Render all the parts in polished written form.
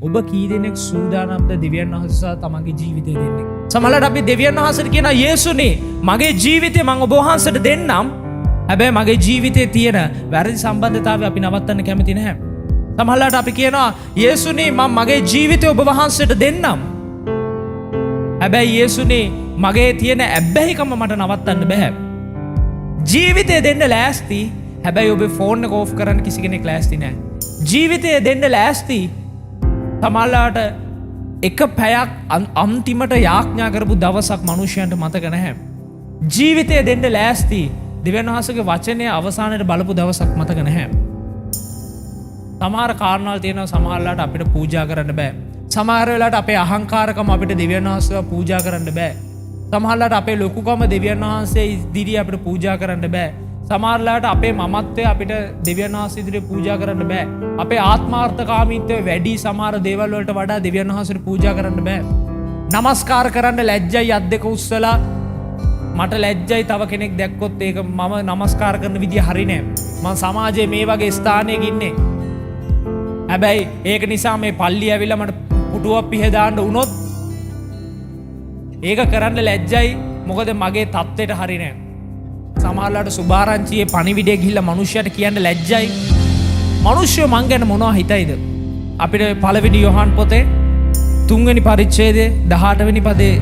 ඔබ කී දෙනෙක් සූදානම්ද දෙවියන් වහන්සේ තමන්ගේ ජීවිතය දෙන්න. සමහරවිට අපි දෙවියන් වහන්සේට කියන යේසුනේ මගේ ජීවිතය මම ඔබ වහන්සේට දෙන්නම්. හැබැයි මගේ ජීවිතයේ තියෙන වැරදි සම්බන්ධතාවය අපි නවත්තන්න කැමති නැහැ. සමහරවිට අපි කියනවා යේසුනේ මම මගේ ජීවිතය ඔබ වහන්සේට දෙන්නම්. හැබැයි යේසුනේ මගේ තියෙන ඇබ්බැහිකම මට නවත්තන්න බෑ. ජීවිතය දෙන්න ලෑස්ති. හැබැයි ඔබේ ෆෝන් එක ඕෆ් කරන්න කිසි කෙනෙක් ලෑස්ති නැහැ. ජීවිතය දෙන්න ලෑස්ති. සමහරවිට එක පැයක් අන්තිමට යාඥා කරපු දවසක් මිනිසයන්ට මතක නැහැ. ජීවිතය දෙන්න ලෑස්ති. දෙවියන් වහන්සේගේ වචනය අවසානයේ බලපු දවසක් මතක නැහැ. සමහර කාරණාවල් තියෙනවා සමහරවිට අපිට පූජා කරන්න බෑ. සමහර වෙලාවට අපේ අහංකාරකම අපිට දෙවියන් වහන්සේව පූජා කරන්න බෑ. සමහරවිට අපේ ලොකුකම දෙවියන් වහන්සේ ඉදිරියේ අපිට පූජා කරන්න බෑ. සමහරවිට අපේ මමත්වය අපිට දෙවියන් වහන්සේ ඉදිරියේ පූජා කරන්න බෑ. අපේ ආත්මාර්ථකාමීත්වය වැඩි සමහර දේවල් වලට වඩා දෙවියන් වහන්සේට පූජා කරන්න බෑ. නමස්කාර කරන්න ලැජ්ජයි අත් දෙක උස්සලා මට ලැජ්ජයි තව කෙනෙක් දැක්කොත් ඒක මම නමස්කාර කරන විදිය හරි නෑ. මම සමාජයේ මේ වගේ ස්ථානයක ඉන්නේ. හැබැයි ඒක නිසා මේ පල්ලිය ඇවිල්ලා මට පුටුවක් පිහදාන්න වුණොත් ඒක කරන්න ලැජ්ජයි. මොකද මගේ තත්ත්වයට හරි නෑ. සමහරවිට සුභාරංචියේ පණිවිඩය ගිහිල්ලා මිනිස්සුන්ට කියන්න ලැජ්ජයි. මිනිස්සු මං ගැන මොනවා හිතයිද? අපිට පළවෙනි යොහන් පොතේ 3 වෙනි පරිච්ඡේදයේ 18 වෙනි පදේ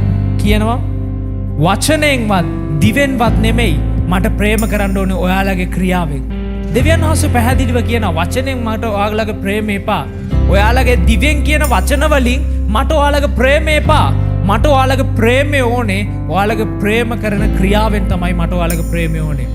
කියනවා වචනයෙන්වත් දිවෙන්වත් නෙමෙයි මට ප්‍රේම කරන්න ඕනේ ඔයාලගේ ක්‍රියාවෙන්. දෙවියන් වහන්සේ පැහැදිලිව කියන වචනෙන් මට ඔයාලගේ ප්‍රේම එපා. ඔයාලගේ දිවෙන් කියන වචන වලින් මට ඔයාලගේ ප්‍රේම එපා. මට ඔයාලගේ ප්‍රේමය ඕනේ. ඔයාලගේ ප්‍රේම කරන ක්‍රියාවෙන් තමයි මට ඔයාලගේ ප්‍රේමය ඕනේ.